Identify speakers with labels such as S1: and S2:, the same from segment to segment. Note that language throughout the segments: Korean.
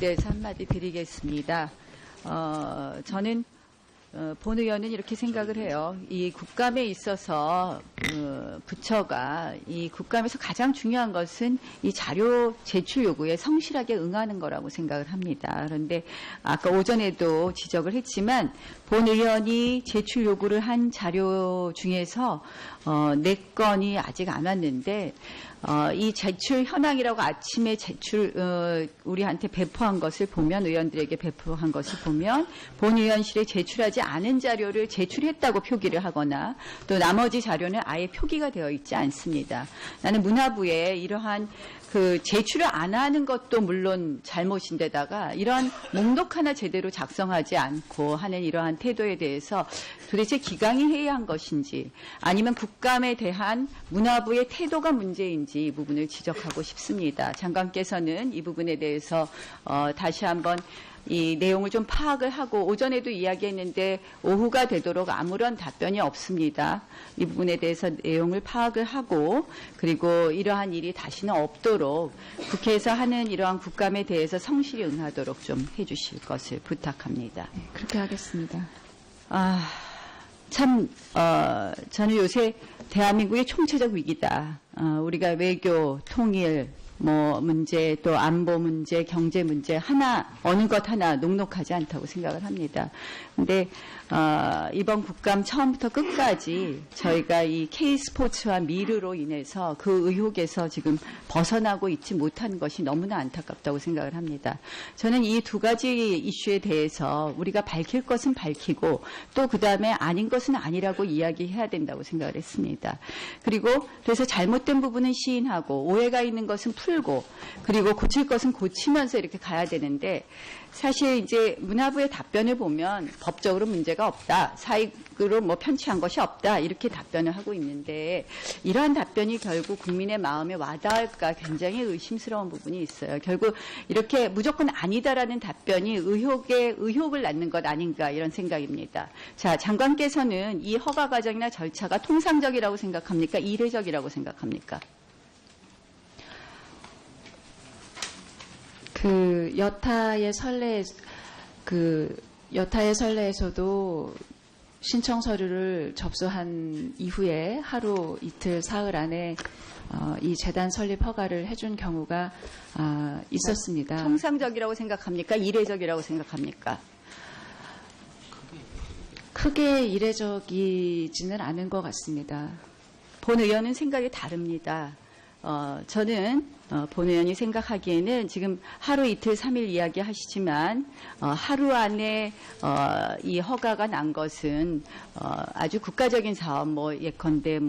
S1: 대해서 한마디 드리겠습니다. 저는 본 의원은 이렇게 생각을 해요. 이 국감에 있어서 부처가 이 국감에서 가장 중요한 것은 이 자료 제출 요구에 성실하게 응하는 거라고 생각을 합니다. 그런데 아까 오전에도 지적을 했지만 본 의원이 제출 요구를 한 자료 중에서 4건이 아직 안 왔는데 이 제출 현황이라고 아침에 우리한테 배포한 것을 보면, 의원들에게 배포한 것을 보면 본 의원실에 제출하지 않은 자료를 제출했다고 표기를 하거나 또 나머지 자료는 아예 표기가 되어 있지 않습니다. 나는 문화부에 이러한 제출을 안 하는 것도 물론 잘못인데다가 이러한 목록 하나 제대로 작성하지 않고 하는 이러한 태도에 대해서 도대체 기강이 해이한 것인지 아니면 국감에 대한 문화부의 태도가 문제인지 이 부분을 지적하고 싶습니다. 장관께서는 이 부분에 대해서 다시 한번 이 내용을 좀 파악을 하고, 오전에도 이야기했는데 오후가 되도록 아무런 답변이 없습니다. 이 부분에 대해서 내용을 파악을 하고, 그리고 이러한 일이 다시는 없도록 국회에서 하는 이러한 국감에 대해서 성실히 응하도록 좀 해주실 것을 부탁합니다.
S2: 네, 그렇게 하겠습니다.
S1: 저는 요새 대한민국의 총체적 위기다. 우리가 외교, 통일, 문제, 또 안보 문제, 경제 문제 어느 것 하나 녹록하지 않다고 생각을 합니다. 근데 이번 국감 처음부터 끝까지 저희가 이 K스포츠와 미르로 인해서 그 의혹에서 지금 벗어나고 있지 못하는 것이 너무나 안타깝다고 생각을 합니다. 저는 이 두 가지 이슈에 대해서 우리가 밝힐 것은 밝히고 또 그다음에 아닌 것은 아니라고 이야기해야 된다고 생각을 했습니다. 그래서 잘못된 부분은 시인하고 오해가 있는 것은 풀고, 그리고 고칠 것은 고치면서 이렇게 가야 되는데, 사실 이제 문화부의 답변을 보면 법적으로 문제가 없다, 사익으로 편취한 것이 없다, 이렇게 답변을 하고 있는데, 이러한 답변이 결국 국민의 마음에 와닿을까 굉장히 의심스러운 부분이 있어요. 결국 이렇게 무조건 아니다라는 답변이 의혹을 낳는 것 아닌가, 이런 생각입니다. 자, 장관께서는 이 허가 과정이나 절차가 통상적이라고 생각합니까? 이례적이라고 생각합니까?
S2: 여타의 선례에서도 신청 서류를 접수한 이후에 하루 이틀 사흘 안에 이 재단 설립 허가를 해준 경우가 있었습니다.
S1: 통상적이라고 생각합니까? 이례적이라고 생각합니까?
S2: 크게 이례적이지는 않은 것 같습니다.
S1: 본 의원은 생각이 다릅니다. 저는 본 의원이 생각하기에는 지금 하루 이틀 3일 이야기하시지만 하루 안에 이 허가가 난 것은 아주 국가적인 사업, 예컨대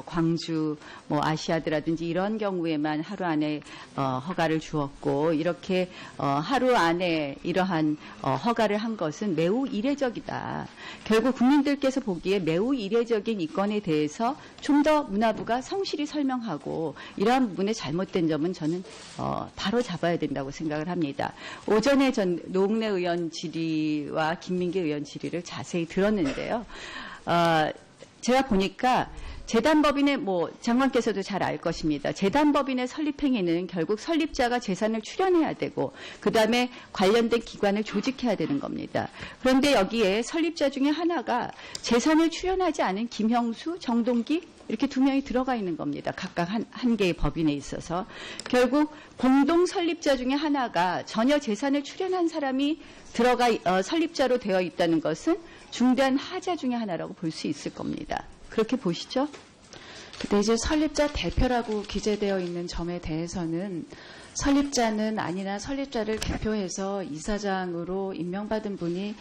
S1: 광주 아시아드라든지 이런 경우에만 하루 안에 허가를 주었고, 이렇게 하루 안에 이러한 허가를 한 것은 매우 이례적이다. 결국 국민들께서 보기에 매우 이례적인 이 건에 대해서 좀 더 문화부가 성실히 설명하고, 이러한 부분에 잘못된 점은 저는 바로 잡아야 된다고 생각을 합니다. 오전에 전 노웅래 의원 질의와 김민기 의원 질의를 자세히 들었는데요. 제가 보니까 재단법인의 장관께서도 잘 알 것입니다. 재단법인의 설립행위는 결국 설립자가 재산을 출연해야 되고 그다음에 관련된 기관을 조직해야 되는 겁니다. 그런데 여기에 설립자 중에 하나가 재산을 출연하지 않은 김형수, 정동기 이렇게 2명이 들어가 있는 겁니다. 각각 한 개의 법인에 있어서. 결국 공동 설립자 중에 하나가 전혀 재산을 출연한 사람이 설립자로 되어 있다는 것은 중대한 하자 중에 하나라고 볼 수 있을 겁니다. 그렇게 보시죠?
S2: 근데 이제 설립자 대표라고 기재되어 있는 점에 대해서는 설립자는 아니나 설립자를 대표해서 이사장으로 임명받은 분이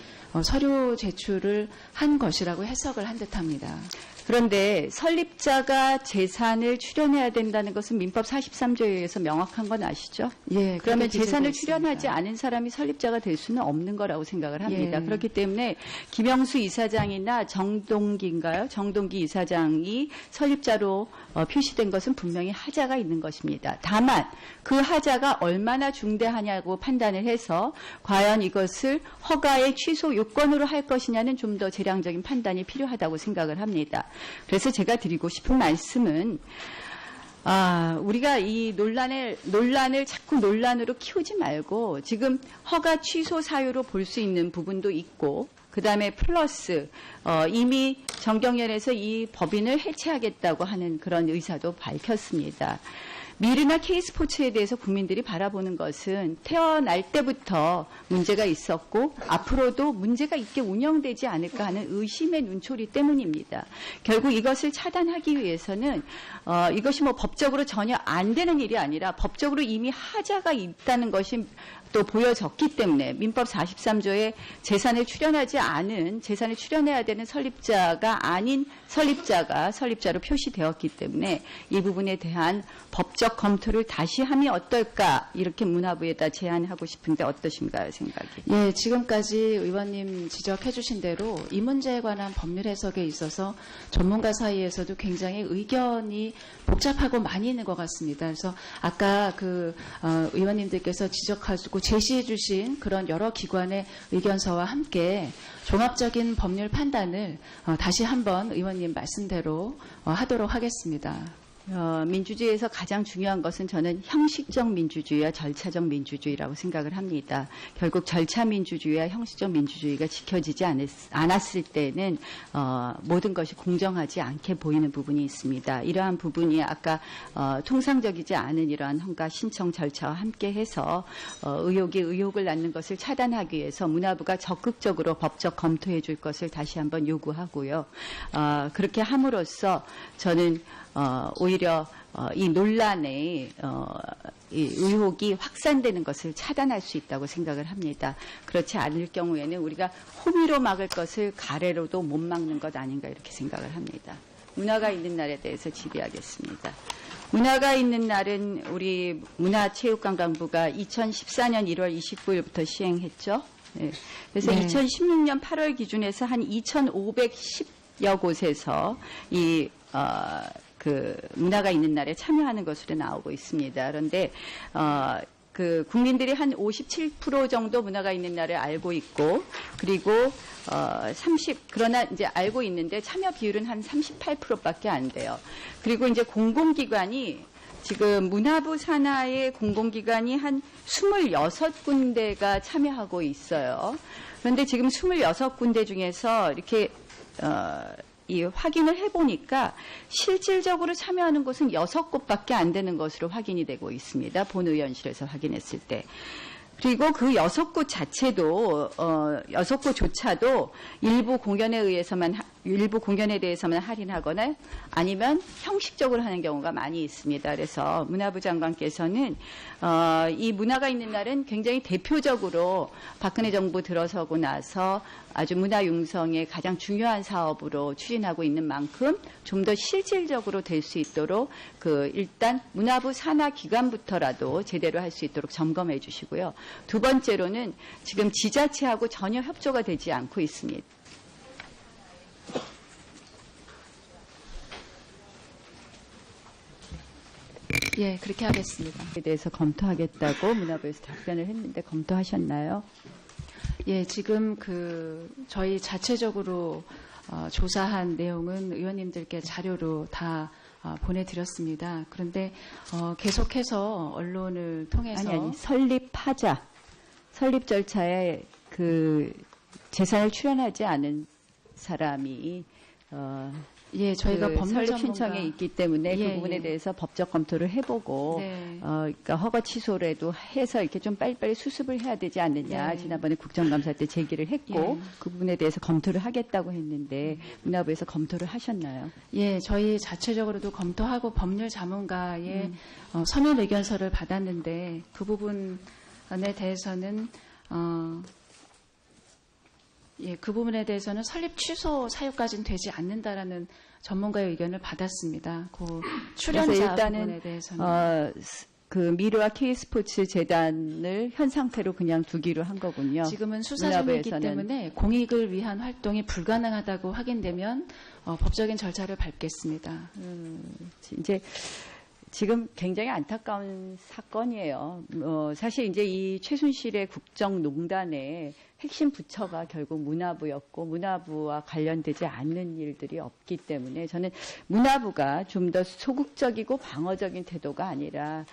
S2: 서류 제출을 한 것이라고 해석을 한 듯합니다.
S1: 그런데 설립자가 재산을 출연해야 된다는 것은 민법 43조에 의해서 명확한 건 아시죠?
S2: 예.
S1: 그러면 재산을 출연하지 않은 사람이 설립자가 될 수는 없는 거라고 생각을 합니다.
S2: 예.
S1: 그렇기 때문에 김영수 이사장이나 정동기인가요? 정동기 이사장이 설립자로 표시된 것은 분명히 하자가 있는 것입니다. 다만 그 하자가 얼마나 중대하냐고 판단을 해서 과연 이것을 허가의 취소 요건으로 할 것이냐는 좀 더 재량적인 판단이 필요하다고 생각을 합니다. 그래서 제가 드리고 싶은 말씀은 우리가 이 논란을 자꾸 논란으로 키우지 말고 지금 허가 취소 사유로 볼 수 있는 부분도 있고, 그 다음에 플러스, 이미 정경련에서 이 법인을 해체하겠다고 하는 그런 의사도 밝혔습니다. 미르나 K스포츠에 대해서 국민들이 바라보는 것은 태어날 때부터 문제가 있었고 앞으로도 문제가 있게 운영되지 않을까 하는 의심의 눈초리 때문입니다. 결국 이것을 차단하기 위해서는 이것이 뭐 법적으로 전혀 안 되는 일이 아니라 법적으로 이미 하자가 있다는 것이 또 보여졌기 때문에 민법 43조에 재산을 출연해야 되는 설립자가 아닌 설립자가 설립자로 표시되었기 때문에 이 부분에 대한 법적 검토를 다시 하면 어떨까, 이렇게 문화부에다 제안하고 싶은데 어떠신가요, 생각이?
S2: 예, 지금까지 의원님 지적해 주신 대로 이 문제에 관한 법률 해석에 있어서 전문가 사이에서도 굉장히 의견이 복잡하고 많이 있는 것 같습니다. 그래서 아까 의원님들께서 지적하시고 제시해 주신 그런 여러 기관의 의견서와 함께 종합적인 법률 판단을 다시 한번 의원님 말씀대로 하도록 하겠습니다.
S1: 민주주의에서 가장 중요한 것은 저는 형식적 민주주의와 절차적 민주주의라고 생각을 합니다. 결국 절차 민주주의와 형식적 민주주의가 지켜지지 않았을 때는 모든 것이 공정하지 않게 보이는 부분이 있습니다. 이러한 부분이 아까 통상적이지 않은 이러한 허가 신청 절차와 함께해서 의혹이 의혹을 낳는 것을 차단하기 위해서 문화부가 적극적으로 법적 검토해 줄 것을 다시 한번 요구하고요. 그렇게 함으로써 저는 오히려 이 논란의 이 의혹이 확산되는 것을 차단할 수 있다고 생각을 합니다. 그렇지 않을 경우에는 우리가 호미로 막을 것을 가래로도 못 막는 것 아닌가, 이렇게 생각을 합니다. 문화가 있는 날에 대해서 질의하겠습니다. 문화가 있는 날은 우리 문화체육관광부가 2014년 1월 29일부터 시행했죠. 네. 그래서
S2: 네.
S1: 2016년 8월 기준에서 한 2,510여 곳에서 이 문화가 있는 날에 참여하는 것으로 나오고 있습니다. 그런데 국민들이 한 57% 정도 문화가 있는 날을 알고 있고, 그리고 그러나 이제 알고 있는데 참여 비율은 한 38%밖에 안 돼요. 그리고 이제 공공기관이 지금 문화부 산하의 공공기관이 한 26군데가 참여하고 있어요. 그런데 지금 26군데 중에서 이렇게 이 확인을 해보니까 실질적으로 참여하는 곳은 6곳밖에 안 되는 것으로 확인이 되고 있습니다. 본의원실에서 확인했을 때. 그리고 그 6곳 자체도 6곳조차도 일부 공연에 대해서만 할인하거나 아니면 형식적으로 하는 경우가 많이 있습니다. 그래서 문화부 장관께서는 이 문화가 있는 날은 굉장히 대표적으로 박근혜 정부 들어서고 나서 아주 문화 융성의 가장 중요한 사업으로 추진하고 있는 만큼 좀 더 실질적으로 될 수 있도록 일단 문화부 산하 기관부터라도 제대로 할 수 있도록 점검해 주시고요. 두 번째로는 지금 지자체하고 전혀 협조가 되지 않고 있습니다.
S2: 예, 그렇게 하겠습니다.
S1: 에 대해서 검토하겠다고 문화부에서 답변을 했는데 검토하셨나요?
S2: 예, 지금 저희 자체적으로 조사한 내용은 의원님들께 자료로 다 보내드렸습니다. 그런데 계속해서 언론을 통해서
S1: 아니 설립하자, 설립 절차에 재산을 출연하지 않은 사람이
S2: 예, 저희가 법률
S1: 설립 신청에 있기 때문에
S2: 예,
S1: 그 부분에
S2: 예.
S1: 대해서 법적 검토를 해보고
S2: 네.
S1: 그러니까 허가 취소라도 해서 이렇게 좀 빨리빨리 수습을 해야 되지 않느냐.
S2: 네.
S1: 지난번에 국정감사 때 제기를 했고
S2: 예.
S1: 그 부분에 대해서 검토를 하겠다고 했는데 문화부에서 검토를 하셨나요?
S2: 예, 저희 자체적으로도 검토하고 법률 자문가의 서면 의견서를 받았는데 그 부분에 대해서는 그 부분에 대해서는 설립 취소 사유까지는 되지 않는다라는 전문가의 의견을 받았습니다. 그 출연자
S1: 그래서 일단은
S2: 부분에 대해서는
S1: 미르와 K스포츠 재단을 현 상태로 그냥 두기로 한 거군요.
S2: 지금은 수사 중이기
S1: 문화부에서는.
S2: 때문에 공익을 위한 활동이 불가능하다고 확인되면 법적인 절차를 밟겠습니다.
S1: 이제 지금 굉장히 안타까운 사건이에요. 사실 이제 이 최순실의 국정농단의 핵심 부처가 결국 문화부였고 문화부와 관련되지 않는 일들이 없기 때문에 저는 문화부가 좀 더 소극적이고 방어적인 태도가 아니라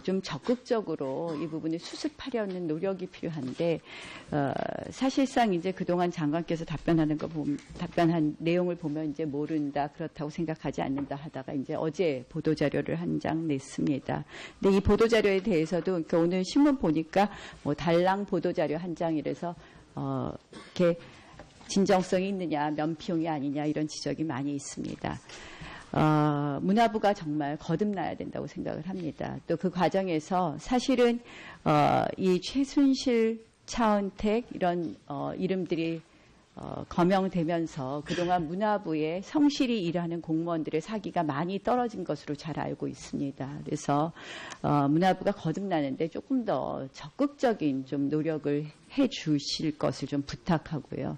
S1: 좀 적극적으로 이 부분을 수습하려는 노력이 필요한데 사실상 이제 그동안 장관께서 답변한 내용을 보면 이제 모른다 그렇다고 생각하지 않는다 하다가 이제 어제 보도 자료를 한 장 냈습니다. 근데 이 보도 자료에 대해서도 그러니까 오늘 신문 보니까 뭐 달랑 보도 자료 한 장이라서 이렇게 진정성이 있느냐 면피용이 아니냐 이런 지적이 많이 있습니다. 문화부가 정말 거듭나야 된다고 생각을 합니다. 또 그 과정에서 사실은 이 최순실, 차은택 이런 이름들이 거명되면서 그동안 문화부에 성실히 일하는 공무원들의 사기가 많이 떨어진 것으로 잘 알고 있습니다. 그래서 문화부가 거듭나는데 조금 더 적극적인 좀 노력을 해 주실 것을 좀 부탁하고요.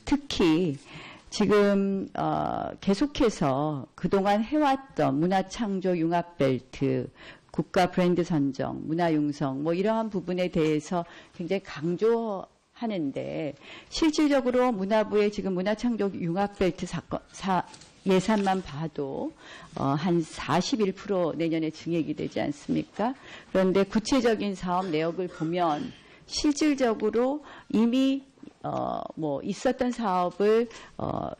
S1: 특히 지금 계속해서 그동안 해왔던 문화창조 융합벨트, 국가 브랜드 선정, 문화융성 뭐 이러한 부분에 대해서 굉장히 강조하는데 실질적으로 문화부의 지금 문화창조 융합벨트 예산만 봐도 한 41% 내년에 증액이 되지 않습니까? 그런데 구체적인 사업 내역을 보면 실질적으로 이미 뭐 있었던 사업을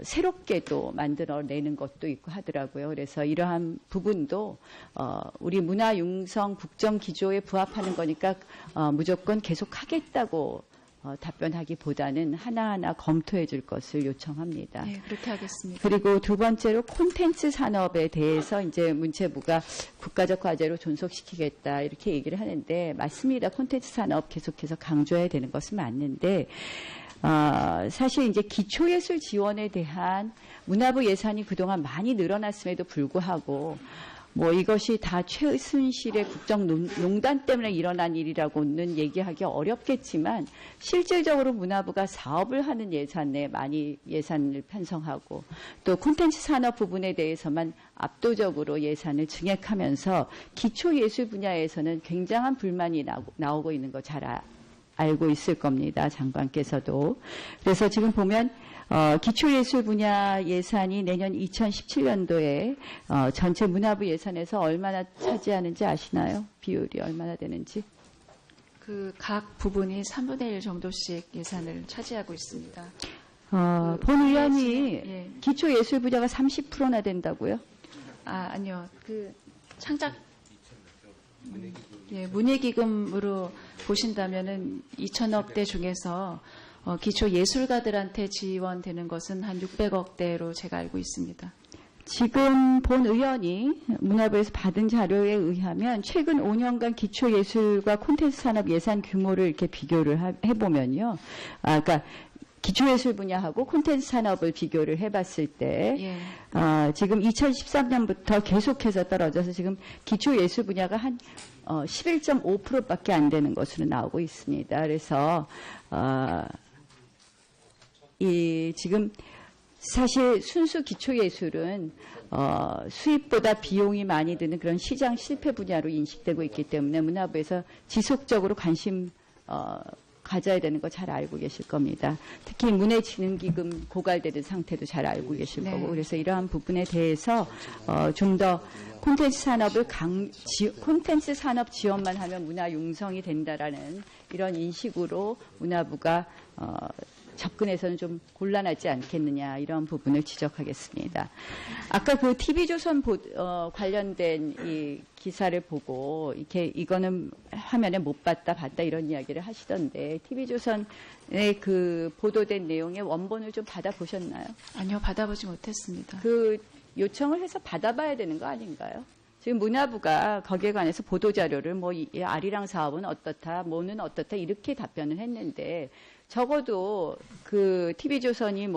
S1: 새롭게 또 만들어내는 것도 있고 하더라고요. 그래서 이러한 부분도 우리 문화융성 국정기조에 부합하는 거니까 무조건 계속하겠다고 답변하기보다는 하나하나 검토해 줄 것을 요청합니다.
S2: 네, 그렇게 하겠습니다.
S1: 그리고 두 번째로 콘텐츠 산업에 대해서 이제 문체부가 국가적 과제로 존속시키겠다 이렇게 얘기를 하는데 맞습니다. 콘텐츠 산업 계속해서 강조해야 되는 것은 맞는데 사실 이제 기초예술 지원에 대한 문화부 예산이 그동안 많이 늘어났음에도 불구하고 뭐 이것이 다 최순실의 국정농단 때문에 일어난 일이라고는 얘기하기 어렵겠지만 실질적으로 문화부가 사업을 하는 예산에 많이 예산을 편성하고 또 콘텐츠 산업 부분에 대해서만 압도적으로 예산을 증액하면서 기초예술 분야에서는 굉장한 불만이 나오고 있는 거 잘 알고 있을 겁니다. 장관께서도. 그래서 지금 보면 기초예술 분야 예산이 내년 2017년도에 전체 문화부 예산에서 얼마나 차지하는지 아시나요? 비율이 얼마나 되는지?
S2: 그 각 부분이 3분의 1 정도씩 예산을 차지하고 있습니다.
S1: 본 의원이
S2: 예.
S1: 기초예술 분야가 30%나 된다고요?
S2: 아니요. 그 창작 문예기금으로 보신다면은 2천억대 중에서 기초 예술가들한테 지원되는 것은 한 600억대로 제가 알고 있습니다.
S1: 지금 본 의원이 문화부에서 받은 자료에 의하면 최근 5년간 기초예술과 콘텐츠 산업 예산 규모를 이렇게 비교를 해보면요. 그러니까 기초예술 분야하고 콘텐츠 산업을 비교를 해봤을 때 지금 2013년부터 계속해서 떨어져서 지금 기초예술 분야가 한 11.5%밖에 안 되는 것으로 나오고 있습니다. 그래서 지금 사실 순수 기초예술은 수입보다 비용이 많이 드는 그런 시장 실패 분야로 인식되고 있기 때문에 문화부에서 지속적으로 관심 가져야 되는 거 잘 알고 계실 겁니다. 특히 문예진흥기금 고갈되는 상태도 잘 알고 계실 거고 그래서 이러한 부분에 대해서 좀 더 콘텐츠 산업을 콘텐츠 산업 지원만 하면 문화 융성이 된다라는 이런 인식으로 문화부가 접근해서는 좀 곤란하지 않겠느냐 이런 부분을 지적하겠습니다. 아까 그 TV조선 관련된 이 기사를 보고 이거는 화면에 못 봤다 이런 이야기를 하시던데 TV조선의 그 보도된 내용의 원본을 좀 받아보셨나요?
S2: 아니요, 받아보지 못했습니다.
S1: 그 요청을 해서 받아봐야 되는 거 아닌가요? 지금 문화부가 거기에 관해서 보도자료를 뭐 이 아리랑 사업은 어떻다, 뭐는 어떻다 이렇게 답변을 했는데 적어도 그 TV조선이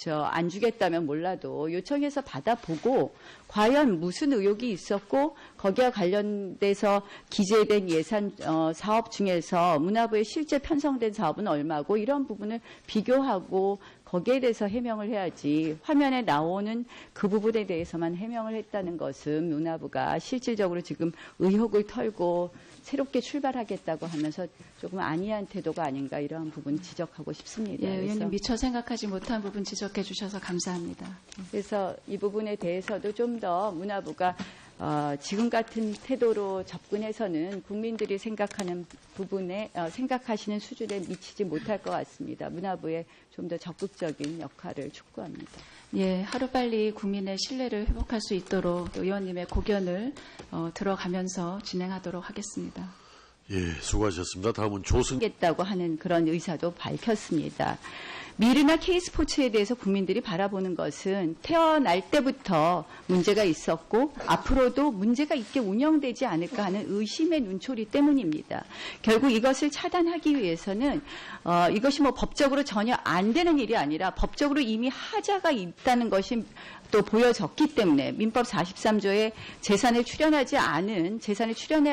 S1: 안 주겠다면 몰라도 요청해서 받아보고 과연 무슨 의혹이 있었고 거기와 관련돼서 기재된 예산 사업 중에서 문화부에 실제 편성된 사업은 얼마고 이런 부분을 비교하고 거기에 대해서 해명을 해야지 화면에 나오는 그 부분에 대해서만 해명을 했다는 것은 문화부가 실질적으로 지금 의혹을 털고 새롭게 출발하겠다고 하면서 조금 안이한 태도가 아닌가 이러한 부분 지적하고 싶습니다.
S2: 예,
S1: 그래서
S2: 의원님 미처 생각하지 못한 부분 지적해 주셔서 감사합니다.
S1: 그래서 이 부분에 대해서도 좀 더 문화부가 지금 같은 태도로 접근해서는 국민들이 생각하는 부분에 생각하시는 수준에 미치지 못할 것 같습니다. 문화부의 좀 더 적극적인 역할을 촉구합니다.
S2: 예, 하루빨리 국민의 신뢰를 회복할 수 있도록 의원님의 고견을 들어가면서 진행하도록 하겠습니다.
S3: 예, 수고하셨습니다. 다음은 조승.
S1: 하겠다고 하는 그런 의사도 밝혔습니다. 미르나 K스포츠에 대해서 국민들이 바라보는 것은 태어날 때부터 문제가 있었고 앞으로도 문제가 있게 운영되지 않을까 하는 의심의 눈초리 때문입니다. 결국 이것을 차단하기 위해서는 이것이 뭐 법적으로 전혀 안 되는 일이 아니라 법적으로 이미 하자가 있다는 것이 또 보여졌기 때문에 민법 43조에 재산을 출연해야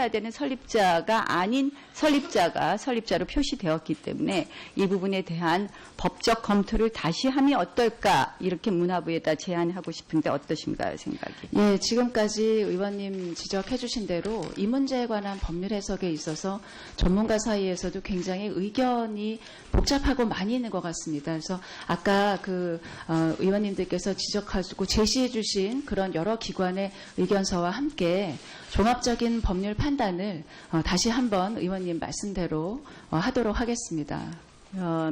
S1: 되는 설립자가 아닌 설립자가 설립자로 표시되었기 때문에 이 부분에 대한 법적 검토를 다시 하면 어떨까 이렇게 문화부에다 제안하고 싶은데 어떠신가요, 생각이?
S2: 예, 지금까지 의원님 지적해 주신 대로 이 문제에 관한 법률 해석에 있어서 전문가 사이에서도 굉장히 의견이 복잡하고 많이 있는 것 같습니다. 그래서 아까 의원님들께서 지적하시고 제시해 주신 그런 여러 기관의 의견서와 함께 종합적인 법률 판단을 다시 한번 의원님 말씀대로 하도록 하겠습니다.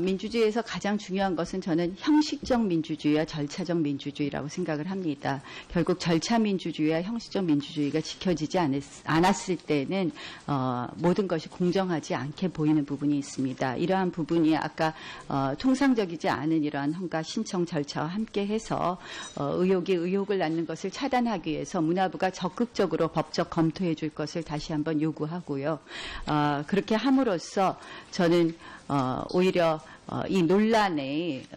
S1: 민주주의에서 가장 중요한 것은 저는 형식적 민주주의와 절차적 민주주의라고 생각을 합니다. 결국 절차 민주주의와 형식적 민주주의가 지켜지지 않았을 때는 모든 것이 공정하지 않게 보이는 부분이 있습니다. 이러한 부분이 아까 통상적이지 않은 이러한 허가 신청 절차와 함께해서 의혹이 의혹을 낳는 것을 차단하기 위해서 문화부가 적극적으로 법적 검토해 줄 것을 다시 한번 요구하고요. 그렇게 함으로써 저는 오히려 이 논란의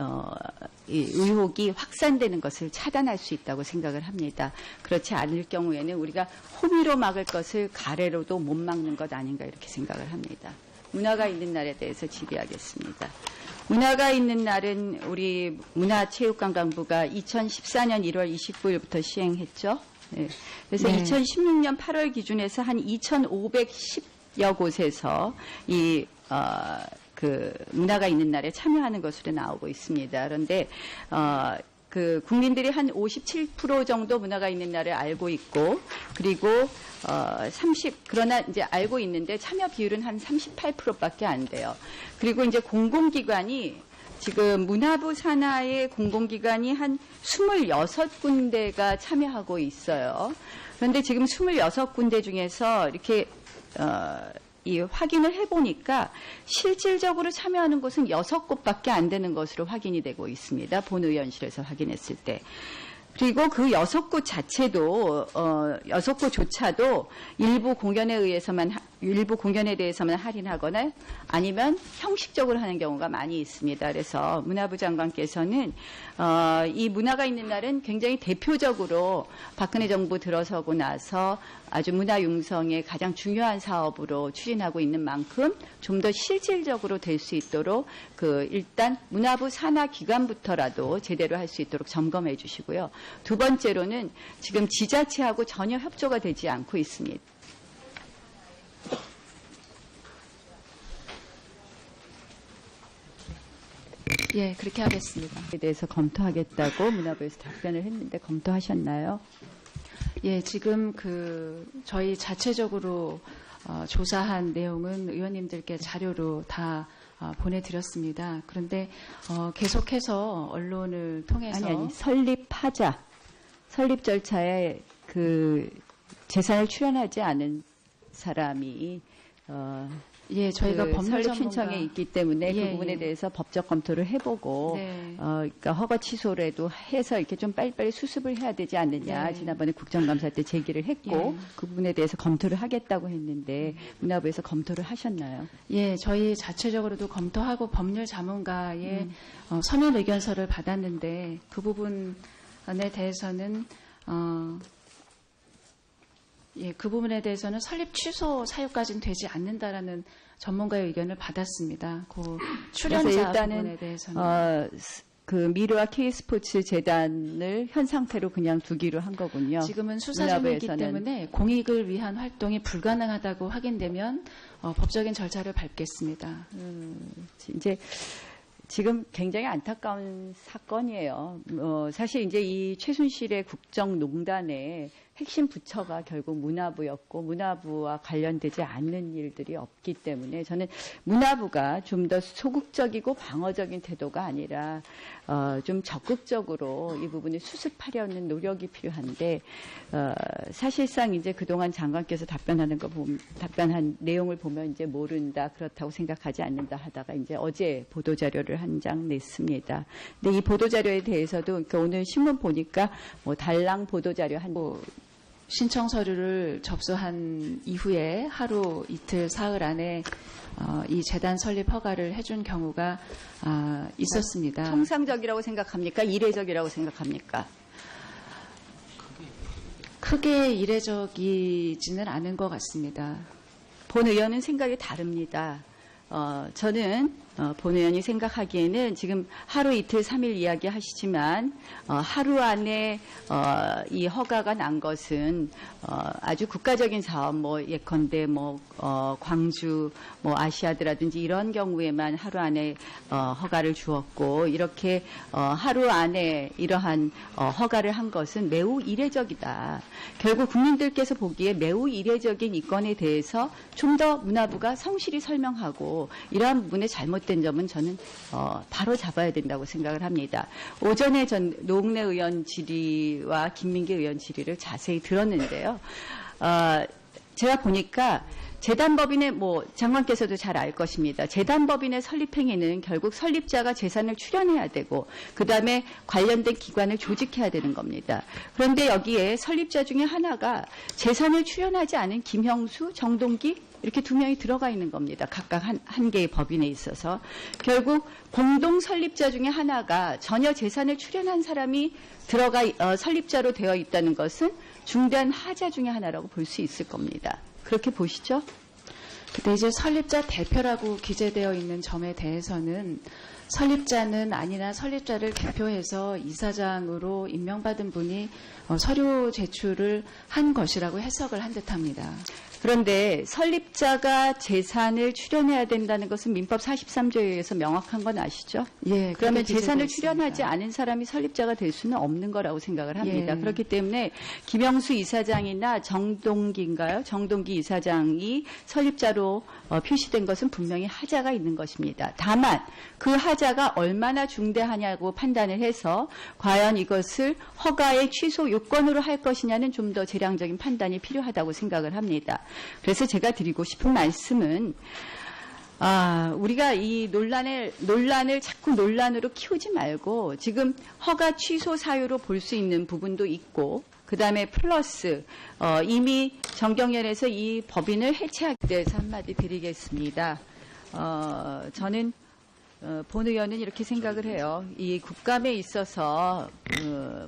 S1: 이 의혹이 확산되는 것을 차단할 수 있다고 생각을 합니다. 그렇지 않을 경우에는 우리가 호미로 막을 것을 가래로도 못 막는 것 아닌가 이렇게 생각을 합니다. 문화가 있는 날에 대해서 질의하겠습니다. 문화가 있는 날은 우리 문화체육관광부가 2014년 1월 29일부터 시행했죠. 네. 그래서
S2: 네.
S1: 2016년 8월 기준에서 한 2,510여 곳에서 문화가 있는 날에 참여하는 것으로 나오고 있습니다. 그런데 국민들이 한 57% 정도 문화가 있는 날을 알고 있고, 그리고 그러나 이제 알고 있는데 참여 비율은 한 38%밖에 안 돼요. 그리고 이제 공공기관이 지금 문화부 산하의 공공기관이 한 26군데가 참여하고 있어요. 그런데 지금 26군데 중에서 이렇게 이 확인을 해보니까 실질적으로 참여하는 곳은 6곳밖에 안 되는 것으로 확인이 되고 있습니다. 본의원실에서 확인했을 때. 그리고 그 6곳 자체도 6곳조차도 일부 공연에 대해서만 할인하거나 아니면 형식적으로 하는 경우가 많이 있습니다. 그래서 문화부 장관께서는 이 문화가 있는 날은 굉장히 대표적으로 박근혜 정부 들어서고 나서 아주 문화 융성의 가장 중요한 사업으로 추진하고 있는 만큼 좀 더 실질적으로 될 수 있도록 일단 문화부 산하 기관부터라도 제대로 할 수 있도록 점검해 주시고요. 두 번째로는 지금 지자체하고 전혀 협조가 되지 않고 있습니다.
S2: 예, 그렇게 하겠습니다.
S1: 에 대해서 검토하겠다고 문화부에서 답변을 했는데 검토하셨나요?
S2: 예, 지금 저희 자체적으로 조사한 내용은 의원님들께 자료로 다 보내드렸습니다. 그런데 계속해서 언론을 통해서
S1: 아니 설립하자 설립 절차에 재산을 출연하지 않은 사람이
S2: 예, 저희가 법률
S1: 설립
S2: 전문가
S1: 신청에 있기 때문에
S2: 예,
S1: 그 부분에
S2: 예.
S1: 대해서 법적 검토를 해보고
S2: 네.
S1: 그러니까 허가 취소라도 해서 이렇게 좀 빨리빨리 수습을 해야 되지 않느냐.
S2: 네.
S1: 지난번에 국정감사 때 제기를 했고
S2: 예.
S1: 그 부분에 대해서 검토를 하겠다고 했는데 문화부에서 검토를 하셨나요?
S2: 예, 저희 자체적으로도 검토하고 법률 자문가의 서면 의견서를 받았는데 그 부분에 대해서는 그 부분에 대해서는 설립 취소 사유까지는 되지 않는다라는 전문가의 의견을 받았습니다. 그 출연자
S1: 그래서 일단은
S2: 부분에 대해서는
S1: 그 미르와 K스포츠 재단을 현 상태로 그냥 두기로 한 거군요.
S2: 지금은 수사 중이기
S1: 문화부에서는.
S2: 때문에 공익을 위한 활동이 불가능하다고 확인되면 법적인 절차를 밟겠습니다.
S1: 이제 지금 굉장히 안타까운 사건이에요. 사실 이제 이 최순실의 국정농단의 핵심 부처가 결국 문화부였고 문화부와 관련되지 않는 일들이 없기 때문에 저는 문화부가 좀 더 소극적이고 방어적인 태도가 아니라 좀 적극적으로 이 부분을 수습하려는 노력이 필요한데 사실상 이제 그동안 장관께서 답변한 내용을 보면 이제 모른다 그렇다고 생각하지 않는다 하다가 이제 어제 보도자료를 한 장 냈습니다. 근데 이 보도자료에 대해서도 그러니까 오늘 신문 보니까 뭐 달랑 보도자료
S2: 신청 서류를 접수한 이후에 하루 이틀 사흘 안에 이 재단 설립 허가를 해준 경우가 있었습니다.
S1: 통상적이라고 생각합니까? 이례적이라고 생각합니까?
S2: 크게 이례적이지는 않은 것 같습니다.
S1: 본 의원은 생각이 다릅니다. 저는 본 의원이 생각하기에는 지금 하루 이틀 3일 이야기하시지만 하루 안에 이 허가가 난 것은 아주 국가적인 사업 뭐 예컨대 뭐 광주 뭐 아시아드라든지 이런 경우에만 하루 안에 허가를 주었고 이렇게 하루 안에 이러한 허가를 한 것은 매우 이례적이다. 결국 국민들께서 보기에 매우 이례적인 이 건에 대해서 좀 더 문화부가 성실히 설명하고 이러한 부분에 잘못된 점은 저는 바로 잡아야 된다고 생각을 합니다. 오전에 전 노웅래 의원 질의와 김민기 의원 질의를 자세히 들었는데요. 제가 보니까 재단법인의 뭐 장관께서도 잘 알 것입니다. 재단법인의 설립행위는 결국 설립자가 재산을 출연해야 되고 그다음에 관련된 기관을 조직해야 되는 겁니다. 그런데 여기에 설립자 중에 하나가 재산을 출연하지 않은 김형수, 정동기 이렇게 두 명이 들어가 있는 겁니다. 각각 한 개의 법인에 있어서. 결국 공동 설립자 중에 하나가 전혀 재산을 출연한 사람이 설립자로 되어 있다는 것은 중대한 하자 중에 하나라고 볼 수 있을 겁니다. 그렇게 보시죠?
S2: 근데 이제 설립자 대표라고 기재되어 있는 점에 대해서는 설립자는 아니나 설립자를 대표해서 이사장으로 임명받은 분이 서류 제출을 한 것이라고 해석을 한 듯합니다.
S1: 그런데 설립자가 재산을 출연해야 된다는 것은 민법 43조에 의해서 명확한 건 아시죠?
S2: 예,
S1: 그러면
S2: 그렇게
S1: 재산을
S2: 기재되어
S1: 출연하지
S2: 있습니다.
S1: 않은 사람이 설립자가 될 수는 없는 거라고 생각을 합니다.
S2: 예.
S1: 그렇기 때문에 김영수 이사장이나 정동기 이사장이 설립자로 표시된 것은 분명히 하자가 있는 것입니다. 다만 그 하자가 얼마나 중대하냐고 판단을 해서 과연 이것을 허가의 취소 요건으로 할 것이냐는 좀 더 재량적인 판단이 필요하다고 생각을 합니다. 그래서 제가 드리고 싶은 말씀은 우리가 이 논란을 자꾸 논란으로 키우지 말고 지금 허가 취소 사유로 볼 수 있는 부분도 있고 그다음에 플러스 이미 정경련에서 이 법인을 해체하기 위해서 한마디 드리겠습니다. 저는 본 의원은 이렇게 생각을 해요. 이 국감에 있어서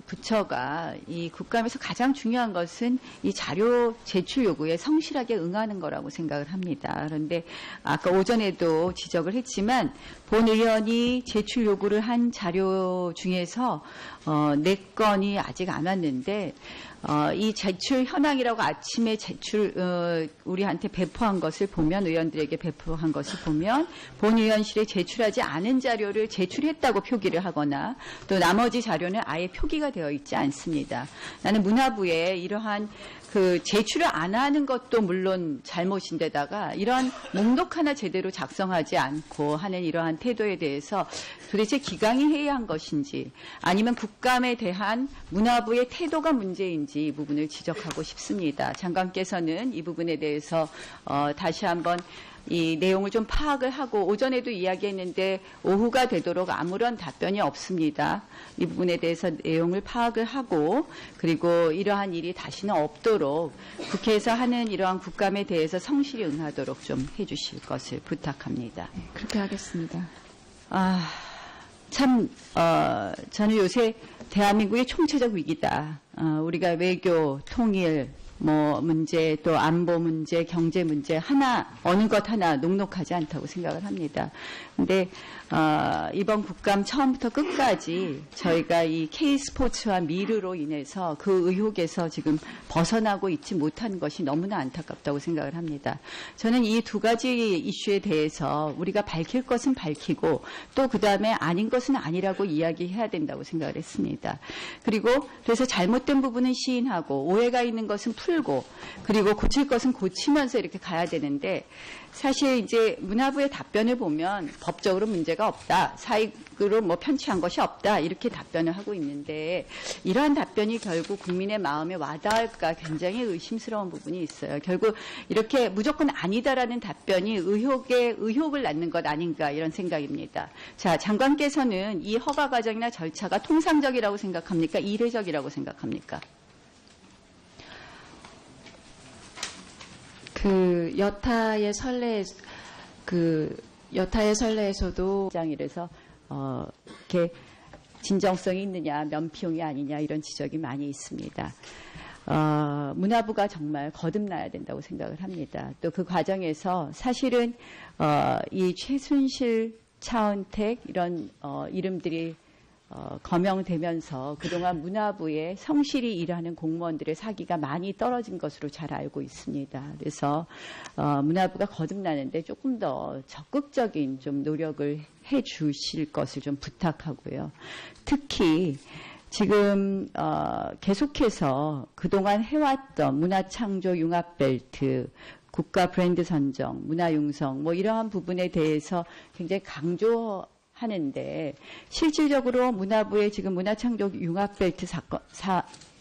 S1: 부처가 이 국감에서 가장 중요한 것은 이 자료 제출 요구에 성실하게 응하는 거라고 생각을 합니다. 그런데 아까 오전에도 지적을 했지만 본 의원이 제출 요구를 한 자료 중에서 4건이 아직 안 왔는데 이 제출 현황이라고 아침에 우리한테 배포한 것을 보면 의원들에게 배포한 것을 보면 본 의원실에 제출하지 않은 자료를 제출했다고 표기를 하거나 또 나머지 자료는 아예 표기가 되어 있지 않습니다. 나는 문화부에 이러한 제출을 안 하는 것도 물론 잘못인데다가 이러한 목록 하나 제대로 작성하지 않고 하는 이러한 태도에 대해서 도대체 기강이 해이한 것인지 아니면 국감에 대한 문화부의 태도가 문제인지 이 부분을 지적하고 싶습니다. 장관께서는 이 부분에 대해서 다시 한번 이 내용을 좀 파악을 하고 오전에도 이야기했는데 오후가 되도록 아무런 답변이 없습니다. 이 부분에 대해서 내용을 파악을 하고 그리고 이러한 일이 다시는 없도록 국회에서 하는 이러한 국감에 대해서 성실히 응하도록 좀 해주실 것을 부탁합니다.
S2: 네, 그렇게 하겠습니다.
S1: 저는 요새 대한민국의 총체적 위기다. 우리가 외교, 통일, 뭐 문제, 또 안보 문제, 경제 문제 하나 어느 것 하나 녹록하지 않다고 생각을 합니다. 근데 이번 국감 처음부터 끝까지 저희가 이 K스포츠와 미르로 인해서 그 의혹에서 지금 벗어나고 있지 못한 것이 너무나 안타깝다고 생각을 합니다. 저는 이 두 가지 이슈에 대해서 우리가 밝힐 것은 밝히고 또 그다음에 아닌 것은 아니라고 이야기해야 된다고 생각을 했습니다. 그리고 그래서 잘못된 부분은 시인하고 오해가 있는 것은 풀고 그리고 고칠 것은 고치면서 이렇게 가야 되는데 사실 이제 문화부의 답변을 보면 법적으로 문제가 없다. 사익으로 뭐 편취한 것이 없다. 이렇게 답변을 하고 있는데 이러한 답변이 결국 국민의 마음에 와닿을까 굉장히 의심스러운 부분이 있어요. 결국 이렇게 무조건 아니다라는 답변이 의혹을 낳는 것 아닌가 이런 생각입니다. 자, 장관께서는 이 허가 과정이나 절차가 통상적이라고 생각합니까? 이례적이라고 생각합니까?
S2: 여타의 선례에서도
S1: 장이라서 이렇게 진정성이 있느냐, 면피용이 아니냐 이런 지적이 많이 있습니다. 문화부가 정말 거듭나야 된다고 생각을 합니다. 또 그 과정에서 사실은 이 최순실, 차은택 이런 이름들이 거명되면서 그동안 문화부에 성실히 일하는 공무원들의 사기가 많이 떨어진 것으로 잘 알고 있습니다. 그래서 문화부가 거듭나는데 조금 더 적극적인 좀 노력을 해 주실 것을 좀 부탁하고요. 특히 지금 계속해서 그동안 해왔던 문화창조 융합벨트, 국가 브랜드 선정, 문화융성 뭐 이러한 부분에 대해서 굉장히 하는데 실질적으로 문화부의 지금 문화창조 융합벨트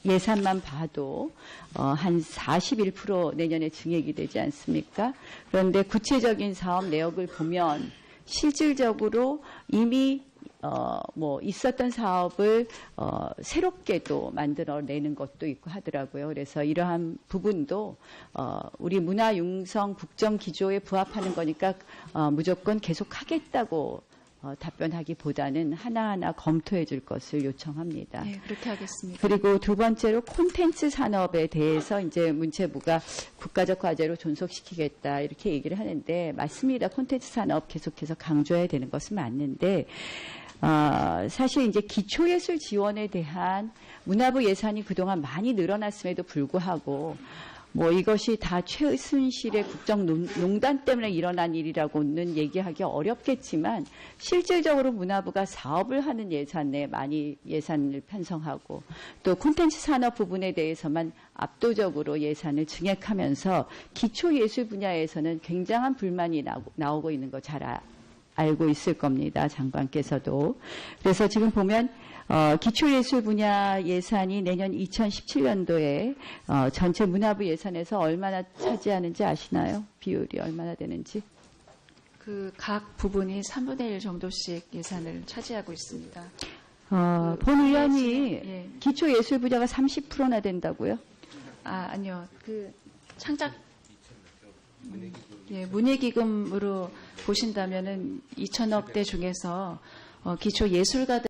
S1: 예산만 봐도 한 41% 내년에 증액이 되지 않습니까? 그런데 구체적인 사업 내역을 보면 실질적으로 이미 뭐 있었던 사업을 새롭게도 만들어내는 것도 있고 하더라고요. 그래서 이러한 부분도 우리 문화융성 국정기조에 부합하는 거니까 무조건 계속하겠다고 답변하기보다는 하나하나 검토해 줄 것을 요청합니다.
S2: 네, 그렇게 하겠습니다.
S1: 그리고 두 번째로 콘텐츠 산업에 대해서 이제 문체부가 국가적 과제로 존속시키겠다 이렇게 얘기를 하는데 맞습니다. 콘텐츠 산업 계속해서 강조해야 되는 것은 맞는데 사실 이제 기초예술 지원에 대한 문화부 예산이 그동안 많이 늘어났음에도 불구하고 뭐 이것이 다 최순실의 국정농단 때문에 일어난 일이라고는 얘기하기 어렵겠지만 실질적으로 문화부가 사업을 하는 예산에 많이 예산을 편성하고 또 콘텐츠 산업 부분에 대해서만 압도적으로 예산을 증액하면서 기초예술 분야에서는 굉장한 불만이 나오고 있는 거 잘 알고 있을 겁니다. 장관께서도. 그래서 지금 보면 기초예술 분야 예산이 내년 2017년도에 전체 문화부 예산에서 얼마나 차지하는지 아시나요? 비율이 얼마나 되는지?
S2: 각 부분이 3분의 1 정도씩 예산을 차지하고 있습니다.
S1: 본 의원이
S2: 예.
S1: 기초예술 분야가 30%나 된다고요?
S2: 아니요. 창작 문예기금으로 보신다면은 2천억대 중에서 기초 예술가들